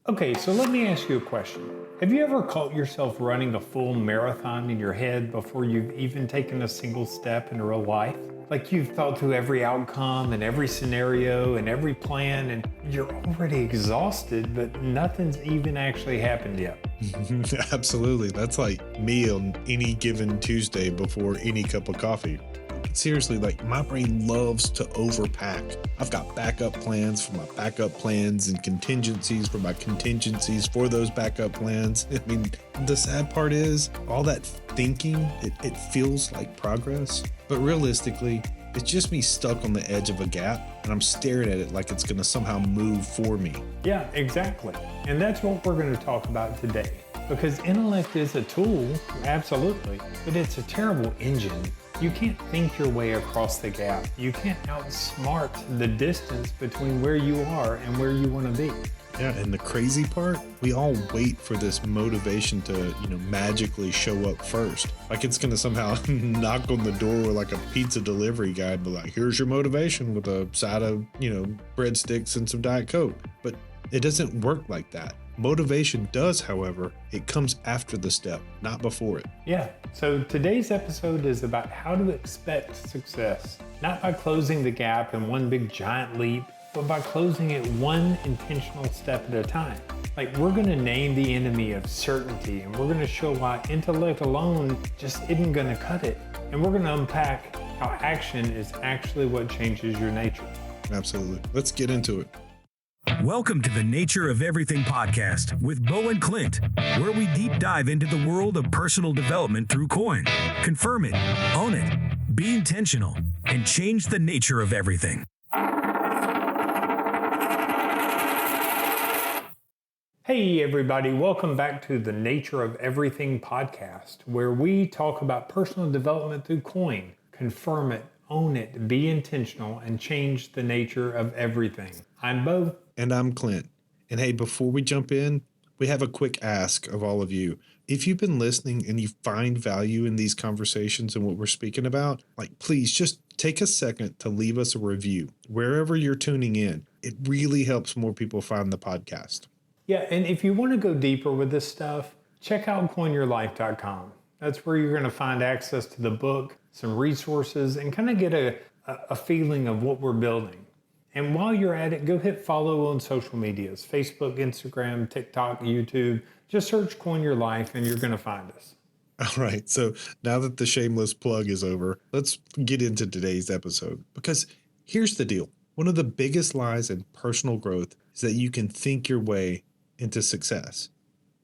Okay, so let me ask you a question. Have you ever caught yourself running a full marathon in your head before you've even taken a single step in real life? Like you've thought through every outcome and every scenario and every plan, and you're already exhausted, but nothing's even actually happened yet. Absolutely. That's like me on any given Tuesday before any cup of coffee. Seriously, like my brain loves to overpack. I've got backup plans for my backup plans and contingencies for my contingencies for those backup plans. I mean, the sad part is all that thinking, it feels like progress, but realistically, it's just me stuck on the edge of a gap and I'm staring at it like it's going to somehow move for me. Yeah, exactly. And that's what we're going to talk about today. Because intellect is a tool, absolutely, but it's a terrible engine. You can't think your way across the gap. You can't outsmart the distance between where you are and where you want to be. Yeah, and the crazy part, we all wait for this motivation to, magically show up first. Like it's gonna somehow knock on the door with like a pizza delivery guy and be like, here's your motivation with a side of, breadsticks and some Diet Coke. But it doesn't work like that. Motivation does, however, it comes after the step, not before it. Yeah, so today's episode is about how to expect success, not by closing the gap in one big giant leap, but by closing it one intentional step at a time. Like we're gonna name the enemy of certainty, and we're gonna show why intellect alone just isn't gonna cut it. And we're gonna unpack how action is actually what changes your nature. Absolutely. Let's get into it. Welcome to the Nature of Everything podcast with Bo and Clint, where we deep dive into the world of personal development through coin. Confirm it, own it, be intentional, and change the nature of everything. Hey everybody, welcome back to the Nature of Everything podcast, where we talk about personal development through coin. Confirm it, own it, be intentional, and change the nature of everything. I'm Bo. And I'm Clint. And hey, before we jump in, we have a quick ask of all of you. If you've been listening and you find value in these conversations and what we're speaking about, please just take a second to leave us a review wherever you're tuning in. It really helps more people find the podcast. Yeah, and if you want to go deeper with this stuff, check out coinyourlife.com. That's where you're going to find access to the book, some resources, and kind of get a feeling of what we're building. And while you're at it, go hit follow on social medias, Facebook, Instagram, TikTok, YouTube. Just search Coin Your Life and you're going to find us. All right. So now that the shameless plug is over, let's get into today's episode. Because here's the deal. One of the biggest lies in personal growth is that you can think your way into success.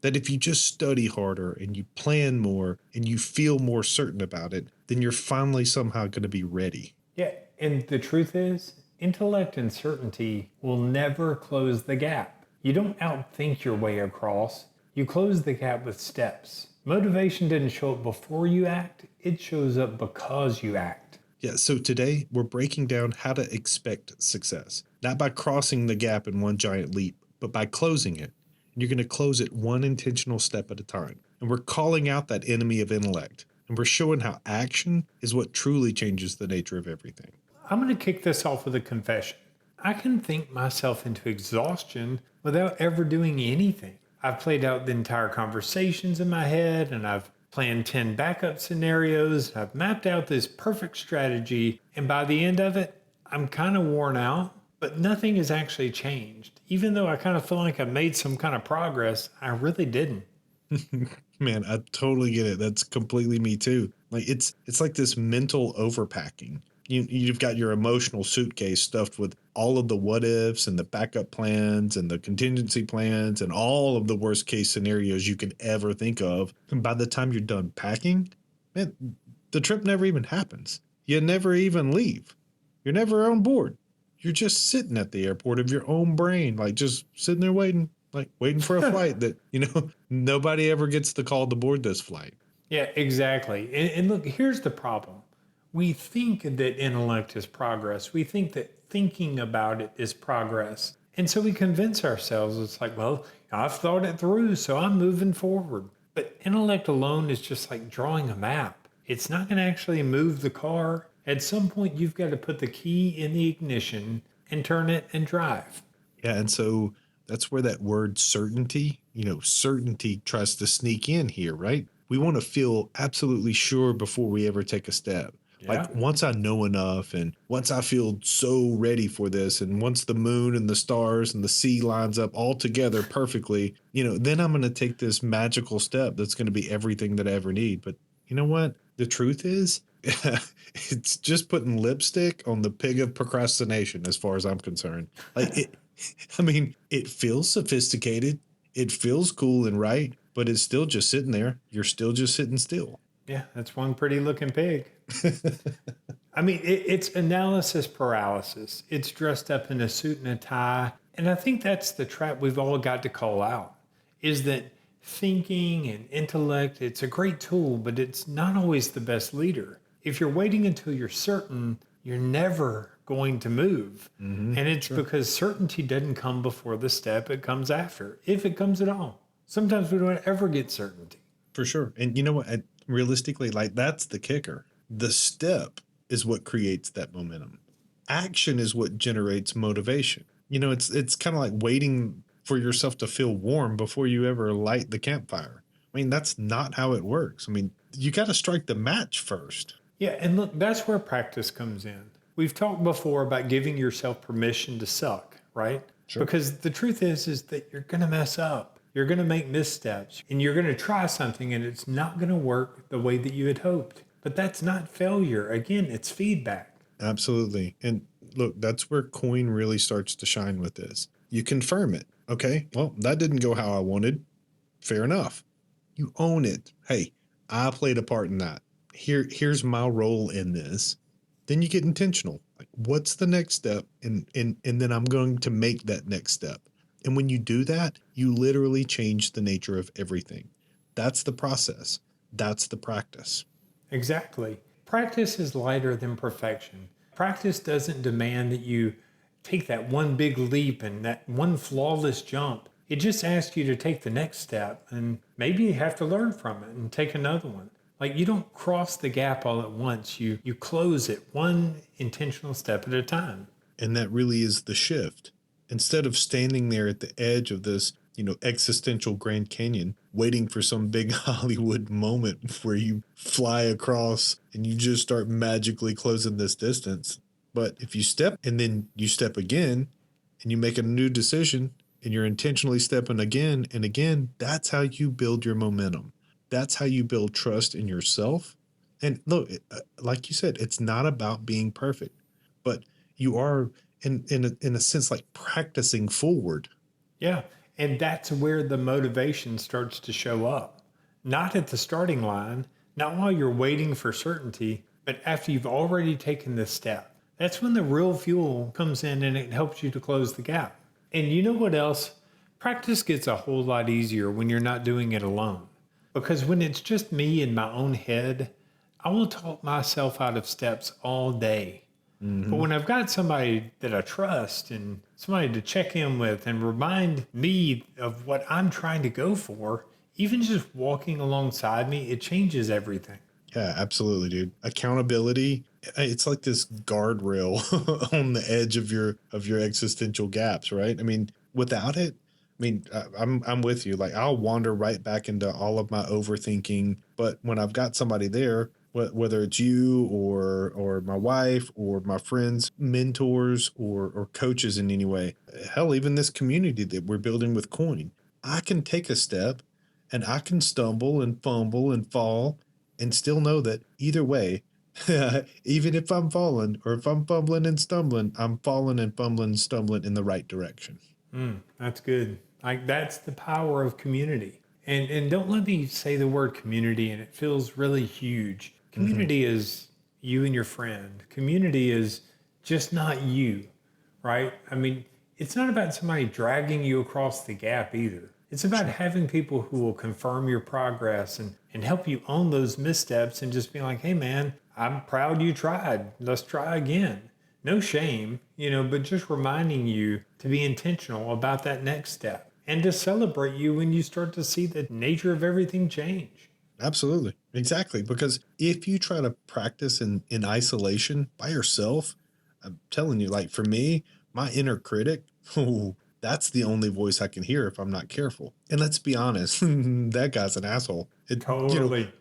That if you just study harder and you plan more and you feel more certain about it, then you're finally somehow going to be ready. Yeah. And the truth is, intellect and certainty will never close the gap. You don't outthink your way across. You close the gap with steps. Motivation didn't show up before you act. It shows up because you act. Yeah, so today we're breaking down how to expect success. Not by crossing the gap in one giant leap, but by closing it. And you're going to close it one intentional step at a time. And we're calling out that enemy of intellect. And we're showing how action is what truly changes the nature of everything. I'm going to kick this off with a confession. I can think myself into exhaustion without ever doing anything. I've played out the entire conversations in my head, and I've planned 10 backup scenarios. I've mapped out this perfect strategy, and by the end of it, I'm kind of worn out, but nothing has actually changed. Even though I kind of feel like I made some kind of progress, I really didn't. Man, I totally get it. That's completely me too. It's like this mental overpacking. You've got your emotional suitcase stuffed with all of the what ifs and the backup plans and the contingency plans and all of the worst case scenarios you could ever think of. And by the time you're done packing, man, the trip never even happens. You never even leave. You're never on board. You're just sitting at the airport of your own brain, just sitting there waiting for a flight that, nobody ever gets the call to board this flight. Yeah, exactly. And look, here's the problem. We think that intellect is progress. We think that thinking about it is progress. And so we convince ourselves it's like, well, I've thought it through, so I'm moving forward. But intellect alone is just like drawing a map. It's not going to actually move the car. At some point, you've got to put the key in the ignition and turn it and drive. Yeah, and so That's where that word certainty, certainty tries to sneak in here, right? We want to feel absolutely sure before we ever take a step. Yeah. Like once I know enough and once I feel so ready for this and once the moon and the stars and the sea lines up all together perfectly, then I'm going to take this magical step that's going to be everything that I ever need. But you know what? The truth is, it's just putting lipstick on the pig of procrastination as far as I'm concerned. Like it feels sophisticated. It feels cool and right, but it's still just sitting there. You're still just sitting still. Yeah, that's one pretty looking pig. I mean, it's analysis paralysis. It's dressed up in a suit and a tie. And I think that's the trap we've all got to call out, is that thinking and intellect, it's a great tool, but it's not always the best leader. If you're waiting until you're certain, you're never going to move. And it's because certainty doesn't come before the step, it comes after, if it comes at all. Sometimes we don't ever get certainty. For sure. And you know what? Realistically, like that's the kicker. The step is what creates that momentum. Action is what generates motivation. It's kind of like waiting for yourself to feel warm before you ever light the campfire. I mean, that's not how it works. I mean, you got to strike the match first. Yeah, and look, that's where practice comes in. We've talked before about giving yourself permission to suck, right? Sure. Because the truth is that you're going to mess up. You're going to make missteps and you're going to try something and it's not going to work the way that you had hoped. But that's not failure. Again, it's feedback. Absolutely. And look, that's where coin really starts to shine with this. You confirm it. Okay, well, that didn't go how I wanted. Fair enough. You own it. Hey, I played a part in that. Here's my role in this. Then you get intentional. Like, what's the next step? And then I'm going to make that next step. And when you do that, you literally change the nature of everything. That's the process. That's the practice. Exactly. Practice is lighter than perfection. Practice doesn't demand that you take that one big leap and that one flawless jump. It just asks you to take the next step and maybe you have to learn from it and take another one. Like you don't cross the gap all at once. You close it one intentional step at a time. And that really is the shift. Instead of standing there at the edge of this, existential Grand Canyon, waiting for some big Hollywood moment where you fly across and you just start magically closing this distance. But if you step and then you step again and you make a new decision and you're intentionally stepping again and again, that's how you build your momentum. That's how you build trust in yourself. And look, like you said, it's not about being perfect, but you are in a sense like practicing forward. Yeah. And that's where the motivation starts to show up. Not at the starting line, not while you're waiting for certainty, but after you've already taken this step. That's when the real fuel comes in and it helps you to close the gap. And you know what else? Practice gets a whole lot easier when you're not doing it alone. Because when it's just me in my own head, I will talk myself out of steps all day. But when I've got somebody that I trust and somebody to check in with and remind me of what I'm trying to go for, even just walking alongside me, it changes everything. Yeah, absolutely, dude. Accountability, it's like this guardrail on the edge of your existential gaps, right? I mean, without it, I'm with you. Like I'll wander right back into all of my overthinking, but when I've got somebody there, whether it's you or my wife or my friends, mentors or coaches in any way, hell, even this community that we're building with Coin, I can take a step and I can stumble and fumble and fall and still know that either way, even if I'm falling or if I'm fumbling and stumbling, I'm falling and fumbling and stumbling in the right direction. That's good. Like that's the power of community. And don't let me say the word community and it feels really huge. Community is you and your friend. Community is just not you, right? I mean, it's not about somebody dragging you across the gap either. It's about having people who will confirm your progress and help you own those missteps and just be like, hey man, I'm proud you tried. Let's try again. No shame, but just reminding you to be intentional about that next step and to celebrate you when you start to see the nature of everything change. Absolutely. Exactly. Because if you try to practice in isolation by yourself, I'm telling you, like for me, my inner critic, That's the only voice I can hear if I'm not careful. And let's be honest, that guy's an asshole. Totally.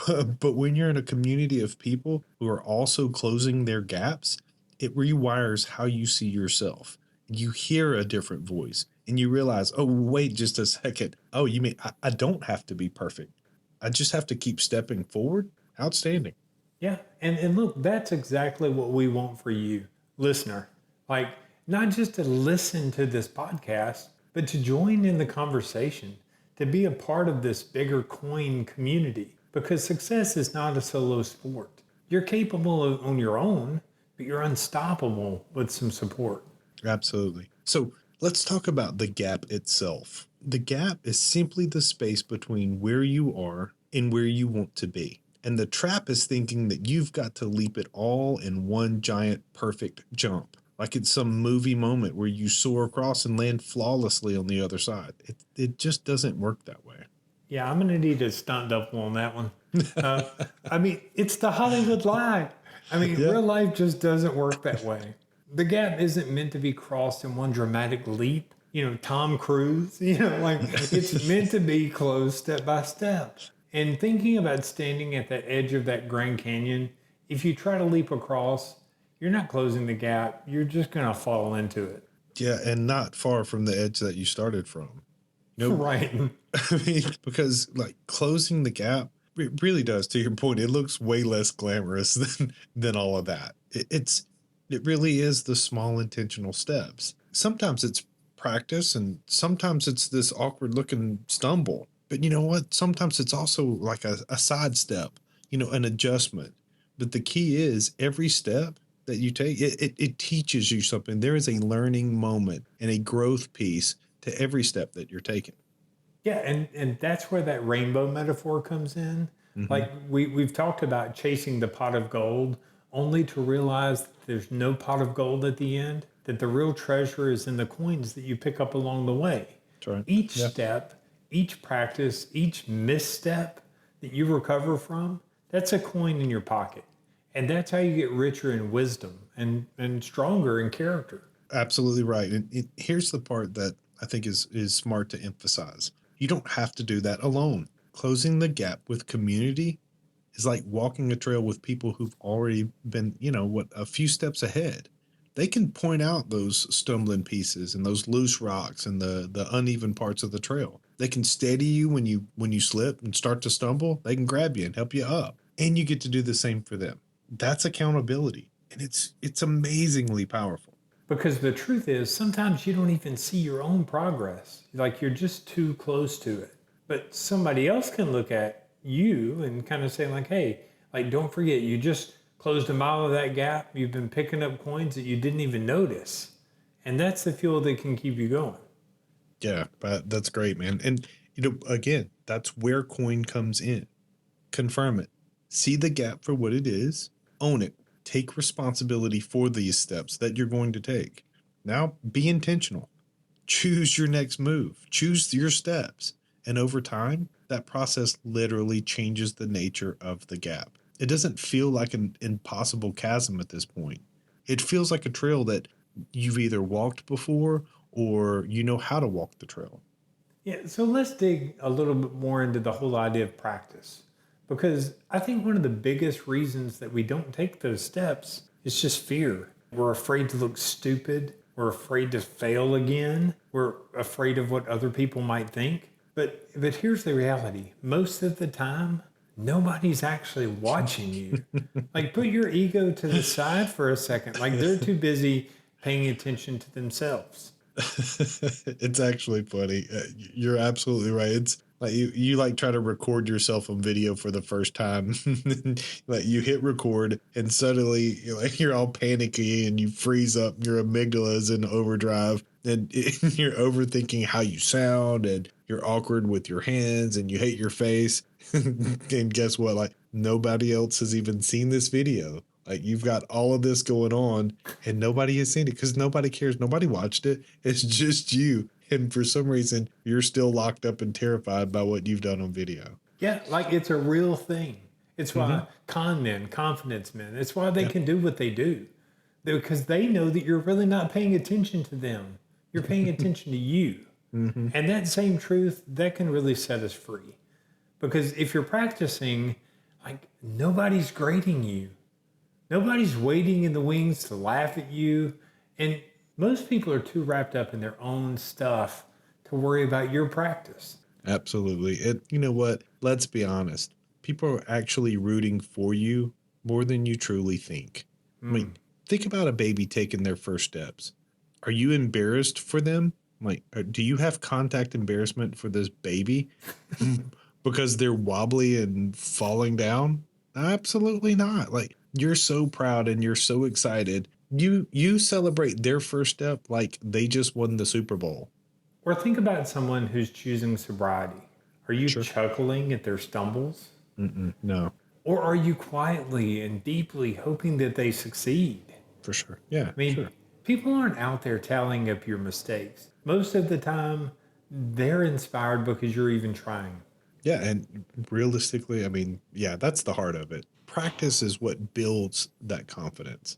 But when you're in a community of people who are also closing their gaps, it rewires how you see yourself. You hear a different voice and you realize, oh, wait just a second. Oh, you mean I don't have to be perfect. I just have to keep stepping forward. Outstanding. Yeah. And look, that's exactly what we want for you, listener. Like, not just to listen to this podcast, but to join in the conversation, to be a part of this bigger coin community. Because success is not a solo sport. You're capable of on your own, but you're unstoppable with some support. Absolutely. So let's talk about the gap itself. The gap is simply the space between where you are and where you want to be. And the trap is thinking that you've got to leap it all in one giant perfect jump. Like it's some movie moment where you soar across and land flawlessly on the other side. It just doesn't work that way. Yeah, I'm going to need a stunt double on that one. I mean, it's the Hollywood lie. I mean, Yeah. real life just doesn't work that way. The gap isn't meant to be crossed in one dramatic leap. You know, Tom Cruise, like it's meant to be closed step by step. And thinking about standing at the edge of that Grand Canyon, if you try to leap across, you're not closing the gap. You're just going to fall into it. Yeah, and not far from the edge that you started from. Right. I mean, because like closing the gap, it really does. To your point, it looks way less glamorous than all of that. It really is the small intentional steps. Sometimes it's practice, and sometimes it's this awkward looking stumble. But you know what? Sometimes it's also like a sidestep, an adjustment. But the key is every step that you take, it teaches you something. There is a learning moment and a growth piece to every step that you're taking. Yeah, and that's where that rainbow metaphor comes in. Like we've talked about chasing the pot of gold only to realize that there's no pot of gold at the end, that the real treasure is in the coins that you pick up along the way. That's right. Each step, each practice, each misstep that you recover from, that's a coin in your pocket. And that's how you get richer in wisdom and stronger in character. Absolutely right. And here's the part that I think is smart to emphasize. You don't have to do that alone. Closing the gap with community is like walking a trail with people who've already been, a few steps ahead. They can point out those stumbling pieces and those loose rocks and the uneven parts of the trail. They can steady you when you slip and start to stumble. They can grab you and help you up. And you get to do the same for them. That's accountability. And it's amazingly powerful. Because the truth is, sometimes you don't even see your own progress. Like you're just too close to it. But somebody else can look at you and kind of say like, hey, like don't forget, you just closed a mile of that gap. You've been picking up coins that you didn't even notice. And that's the fuel that can keep you going. Yeah, but that's great, man. And, again, that's where coin comes in. Confirm it. See the gap for what it is. Own it. Take responsibility for these steps that you're going to take. Now, be intentional. Choose your next move. Choose your steps. And over time, that process literally changes the nature of the gap. It doesn't feel like an impossible chasm at this point. It feels like a trail that you've either walked before or you know how to walk the trail. Yeah, so let's dig a little bit more into the whole idea of practice. Because I think one of the biggest reasons that we don't take those steps is just fear. We're afraid to look stupid. We're afraid to fail again. We're afraid of what other people might think. But here's the reality. Most of the time, nobody's actually watching you. Like put your ego to the side for a second. Like they're too busy paying attention to themselves. It's actually funny. You're absolutely right. It's like you like try to record yourself on video for the first time. Like you hit record and suddenly you're all panicky and you freeze up. Your amygdala is in overdrive and you're overthinking how you sound and you're awkward with your hands and you hate your face. And guess what? Like nobody else has even seen this video. Like you've got all of this going on and nobody has seen it because nobody cares. Nobody watched it. It's just you. And for some reason, you're still locked up and terrified by what you've done on video. Yeah, like it's a real thing. It's why con men, confidence men, it's why they can do what they do. Because they know that you're really not paying attention to them. You're paying attention to you. Mm-hmm. And that same truth, that can really set us free. Because if you're practicing, like nobody's grading you. Nobody's waiting in the wings to laugh at you. And most people are too wrapped up in their own stuff to worry about your practice. Absolutely. You know what? Let's be honest. People are actually rooting for you more than you truly think. I mean, think about a baby taking their first steps. Are you embarrassed for them? Like, do you have contact embarrassment for this baby because they're wobbly and falling down? Absolutely not. Like, you're so proud and you're so excited. You celebrate their first step like they just won the Super Bowl. Or think about someone who's choosing sobriety. Are you Sure. chuckling at their stumbles? No, Or are you quietly and deeply hoping that they succeed? for sure. Yeah, I mean, sure. people aren't out there tallying up your mistakes. Most of the time, they're inspired because you're even trying. Yeah, and realistically, I mean, yeah, that's the heart of it. Practice is what builds that confidence.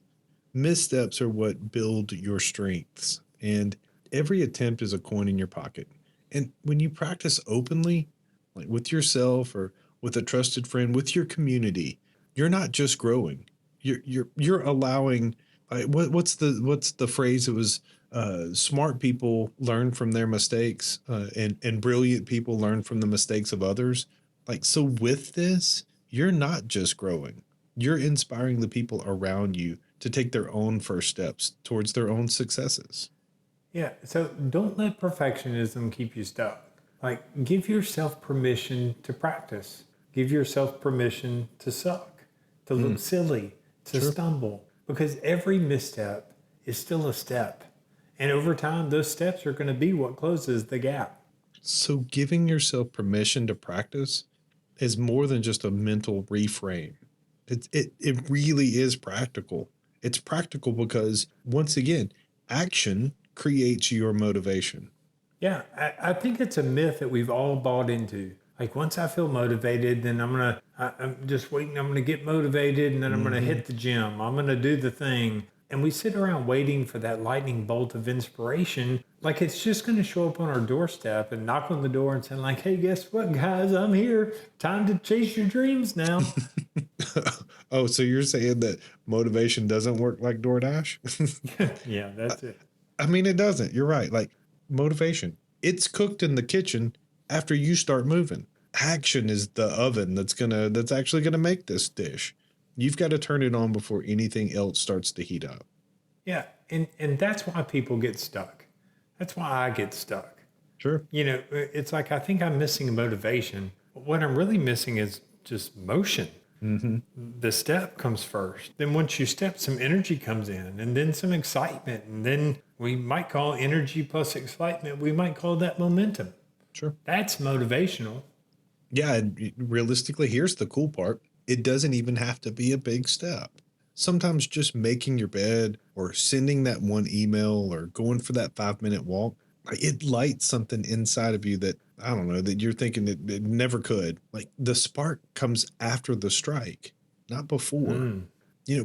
Missteps are what build your strengths, and every attempt is a coin in your pocket. And when you practice openly, like with yourself or with a trusted friend, with your community, you're not just growing. You're allowing. What's the phrase? It was smart people learn from their mistakes, and brilliant people learn from the mistakes of others. Like so, with this, you're not just growing. You're inspiring the people around you to take their own first steps towards their own successes. Yeah, so don't let perfectionism keep you stuck. Like, give yourself permission to practice. Give yourself permission to suck, to look silly, to Sure. stumble, because every misstep is still a step. And over time, those steps are going to be what closes the gap. So, giving yourself permission to practice is more than just a mental reframe. It really is practical. It's practical because, once again, action creates your motivation. Yeah, I think it's a myth that we've all bought into. Like once I feel motivated, then I'm just waiting. I'm gonna get motivated, and then I'm gonna hit the gym. I'm gonna do the thing, and we sit around waiting for that lightning bolt of inspiration, like it's just gonna show up on our doorstep and knock on the door and say, like, "Hey, guess what, guys? I'm here. Time to chase your dreams now." Oh, so you're saying that motivation doesn't work like DoorDash? Yeah, that's it. I mean, it doesn't. You're right. Like motivation, it's cooked in the kitchen after you start moving. Action is the oven that's actually gonna make this dish. You've got to turn it on before anything else starts to heat up. Yeah, and that's why people get stuck. That's why I get stuck. Sure. You know, it's like I think I'm missing motivation. What I'm really missing is just motion. The step comes first. Then once you step, some energy comes in, and then some excitement. And then we might call energy plus excitement, we might call that momentum. Sure. That's motivational. Yeah. And realistically, here's the cool part. It doesn't even have to be a big step. Sometimes just making your bed or sending that one email or going for that 5-minute walk, like it lights something inside of you that I don't know that you're thinking it never could. Like the spark comes after the strike, not before.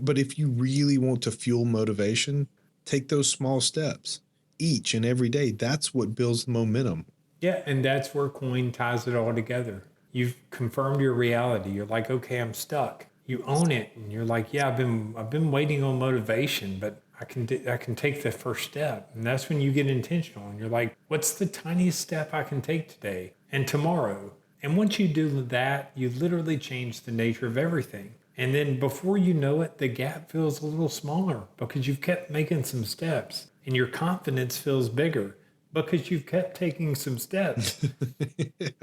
But if you really want to fuel motivation, take those small steps each and every day. That's what builds momentum. Yeah, and that's where coin ties it all together. You've confirmed your reality. You're like, okay, I'm stuck. You own it, and you're like, yeah, I've been waiting on motivation, but I can take the first step, and that's when you get intentional. And you're like, what's the tiniest step I can take today and tomorrow? And once you do that, you literally change the nature of everything. And then before you know it, the gap feels a little smaller because you've kept making some steps, and your confidence feels bigger because you've kept taking some steps.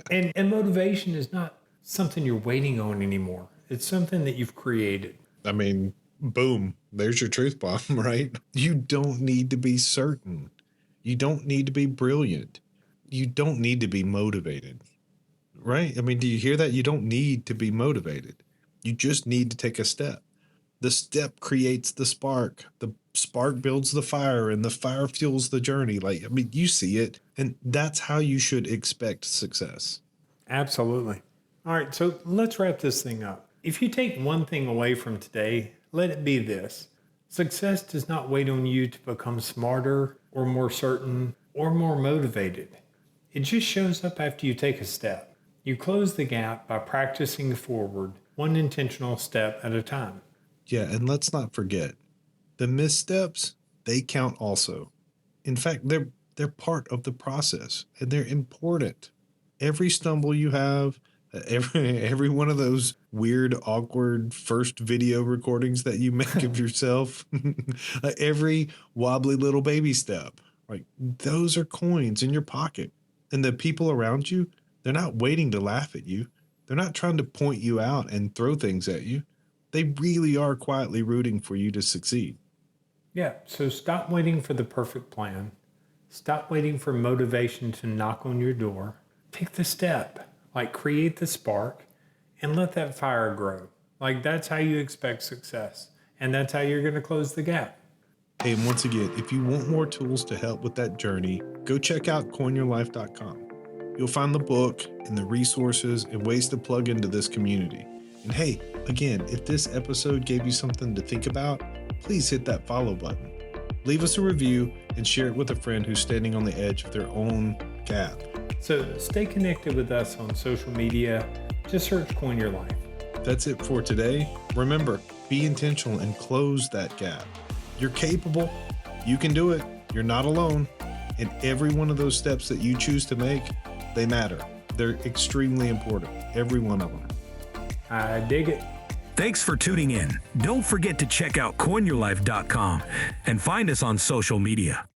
And motivation is not something you're waiting on anymore. It's something that you've created. I mean, boom, there's your truth bomb, right? You don't need to be certain. You don't need to be brilliant. You don't need to be motivated, right? I mean, do you hear that? You don't need to be motivated. You just need to take a step. The step creates the spark. The spark builds the fire, and the fire fuels the journey. Like, I mean, you see it, and that's how you should expect success. Absolutely. All right, so let's wrap this thing up. If you take one thing away from today, let it be this. Success does not wait on you to become smarter or more certain or more motivated. It just shows up after you take a step. You close the gap by practicing forward, one intentional step at a time. Yeah, and let's not forget, the missteps, they count also. In fact, they're part of the process and they're important. Every stumble you have, every one of those weird, awkward first video recordings that you make of yourself, every wobbly little baby step, like those are coins in your pocket. And the people around you, they're not waiting to laugh at you. They're not trying to point you out and throw things at you. They really are quietly rooting for you to succeed. Yeah, so stop waiting for the perfect plan. Stop waiting for motivation to knock on your door. Take the step, like create the spark, and let that fire grow. Like that's how you expect success. And that's how you're going to close the gap. Hey, and once again, if you want more tools to help with that journey, go check out coinyourlife.com. You'll find the book and the resources and ways to plug into this community. And hey, again, if this episode gave you something to think about, please hit that follow button. Leave us a review and share it with a friend who's standing on the edge of their own gap. So stay connected with us on social media. Just search Coin Your Life. That's it for today. Remember, be intentional and close that gap. You're capable. You can do it. You're not alone. And every one of those steps that you choose to make, they matter. They're extremely important. Every one of them. I dig it. Thanks for tuning in. Don't forget to check out coinyourlife.com and find us on social media.